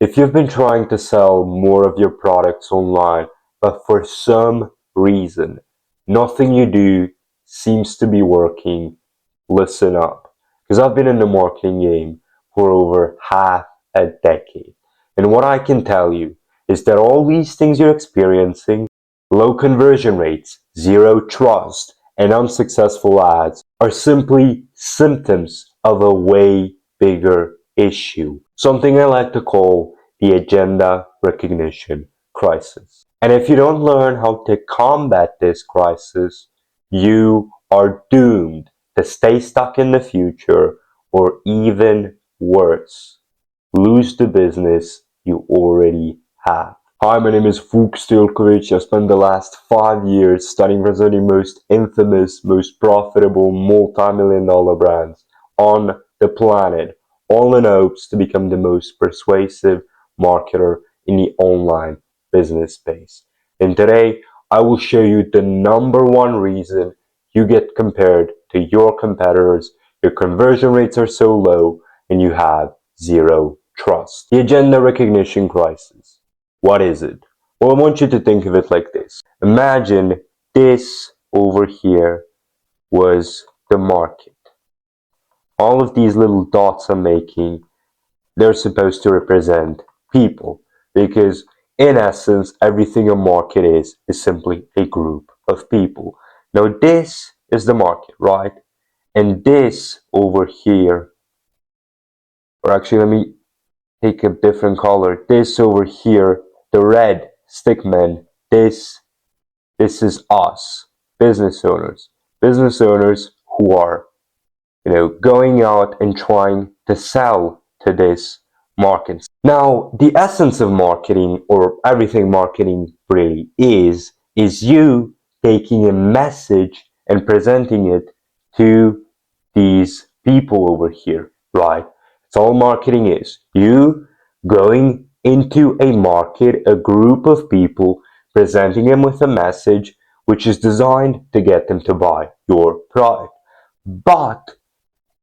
If you've been trying to sell more of your products online, but for some reason, nothing you do seems to be working, listen up. Because I've been in the marketing game for over half a decade. And what I can tell you is that all these things you're experiencing, low conversion rates, zero trust, and unsuccessful ads, are simply symptoms of a way bigger issue. Something I like to call the agenda recognition crisis. And if you don't learn how to combat this crisis, you are doomed to stay stuck in the future, or even worse, lose the business you already have. Hi, my name is Vuk Stilkovic. I spent the last 5 years studying for some of the most infamous, most profitable multi-million-dollar brands on the planet, all in hopes to become the most persuasive marketer in the online business space. And today, I will show you the number one reason you get compared to your competitors, your conversion rates are so low, and you have zero trust. The agenda recognition crisis. What is it? Well, I want you to think of it like this. Imagine this over here was the market. All of these little dots I'm making, they're supposed to represent people, because in essence, everything a market is simply a group of people. Now this is the market, right? And this over here, or actually let me take a different color. This over here, the red stickman, this is us, business owners. Business owners who are, going out and trying to sell to this market. Now, the essence of marketing, or everything marketing really is you taking a message and presenting it to these people over here, right? That's all marketing is. You going into a market, a group of people, presenting them with a message which is designed to get them to buy your product. But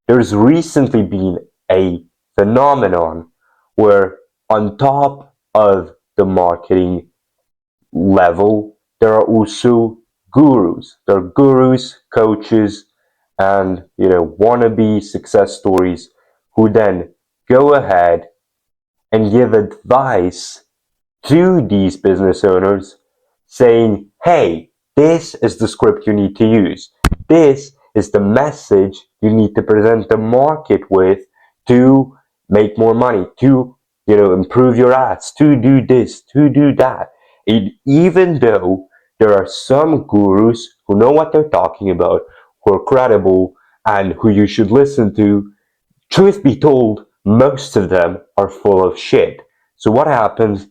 there's recently been a phenomenon where on top of the marketing level, there are also gurus. There are gurus, coaches, and wannabe success stories who then go ahead and give advice to these business owners saying, hey, this is the script you need to use. This is the message you need to present the market with to make more money, to improve your ads, to do this, to do that. Even though there are some gurus who know what they're talking about, who are credible, and who you should listen to, truth be told, most of them are full of shit. So what happens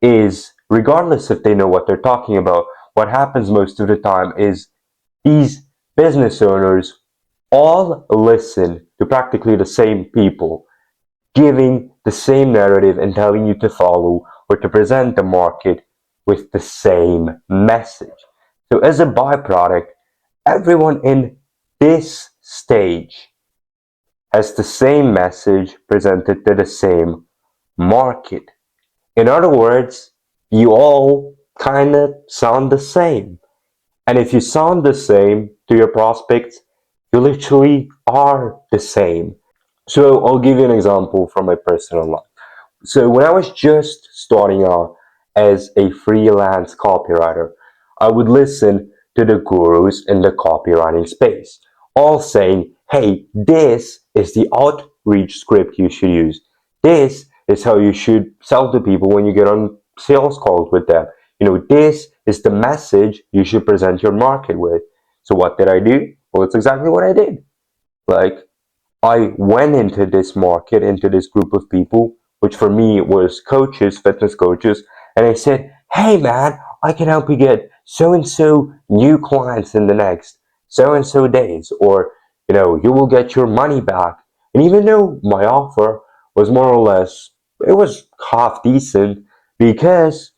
is, regardless if they know what they're talking about, what happens most of the time is these business owners all listen to practically the same people, giving the same narrative and telling you to follow or to present the market with the same message. So as a byproduct, everyone in this stage has the same message presented to the same market. In other words, you all kind of sound the same. And if you sound the same to your prospects, you literally are the same. So I'll give you an example from my personal life. So when I was just starting out as a freelance copywriter, I would listen to the gurus in the copywriting space, all saying, hey, this is the outreach script you should use. This is how you should sell to people when you get on sales calls with them. This is the message you should present your market with. So what did I do? Well, it's exactly what I did. I went into this market, into this group of people, which for me was coaches, fitness coaches, and I said, hey man, I can help you get so-and-so new clients in the next so-and-so days, or, you will get your money back. And even though my offer was more or less, it was half decent, because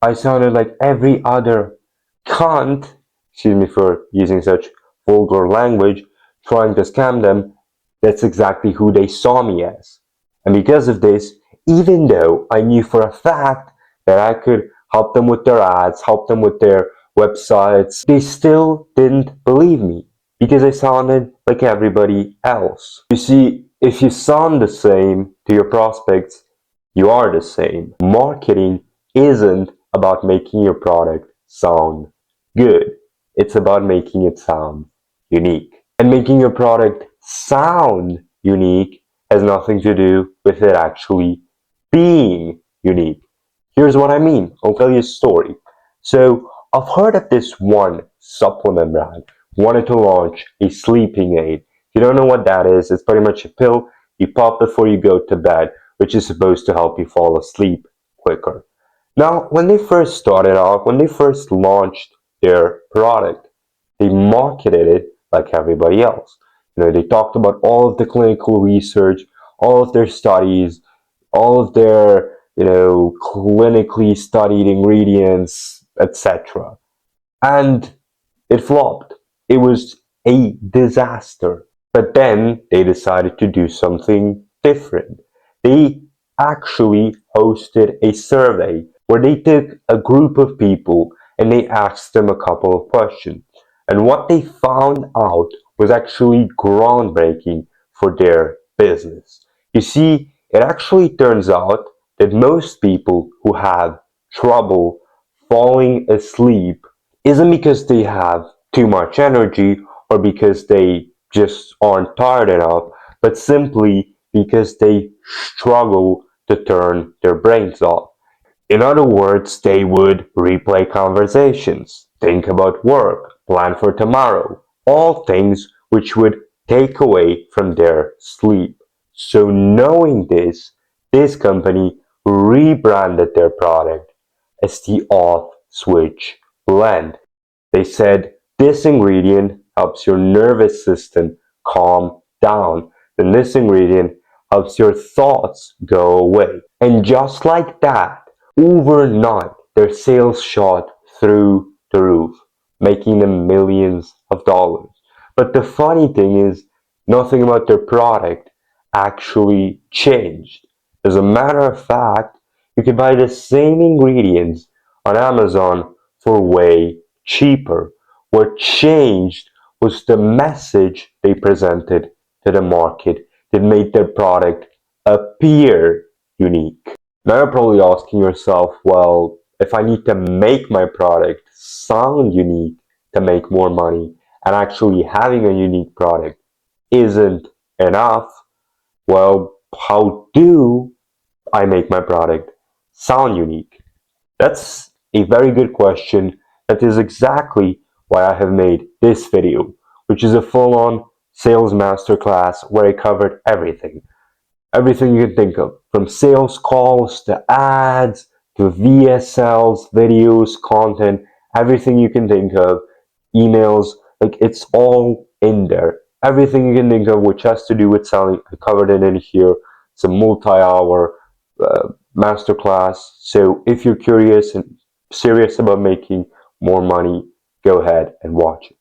I sounded like every other cunt, excuse me for using such vulgar language, trying to scam them. That's exactly who they saw me as. And because of this, even though I knew for a fact that I could help them with their ads, help them with their websites, they still didn't believe me because I sounded like everybody else. You see, if you sound the same to your prospects, you are the same. Marketing isn't about making your product sound good. It's about making it sound unique. And making your product sound unique has nothing to do with it actually being unique. Here's what I mean. I'll tell you a story. So I've heard of this one supplement brand who wanted to launch a sleeping aid. If you don't know what that is, it's pretty much a pill you pop before you go to bed, which is supposed to help you fall asleep quicker. Now, when they first started off, when they first launched their product, they marketed it like everybody else. They talked about all of the clinical research, all of their studies, all of their, clinically studied ingredients, etc. And it flopped. It was a disaster. But then they decided to do something different. They actually hosted a survey where they took a group of people and they asked them a couple of questions. And what they found out was actually groundbreaking for their business. You see, it actually turns out that most people who have trouble falling asleep isn't because they have too much energy or because they just aren't tired enough, but simply because they struggle to turn their brains off. In other words, they would replay conversations, think about work, plan for tomorrow, all things which would take away from their sleep. So knowing this company rebranded their product as the off switch blend. They said this ingredient helps your nervous system calm down. Then this ingredient helps your thoughts go away. And just like that, overnight, their sales shot through the roof, making them millions of dollars. But the funny thing is, nothing about their product actually changed. As a matter of fact, you can buy the same ingredients on Amazon for way cheaper. What changed was the message they presented to the market that made their product appear unique. Now you're probably asking yourself, well, if I need to make my product sound unique to make more money, and actually having a unique product isn't enough, well, how do I make my product sound unique? That's a very good question. That is exactly why I have made this video, which is a full-on sales masterclass where I covered everything. Everything you can think of, from sales calls to ads to VSLs, videos, content, everything you can think of, emails, like it's all in there. Everything you can think of which has to do with selling, I covered it in here. It's a multi-hour masterclass. So if you're curious and serious about making more money, go ahead and watch it.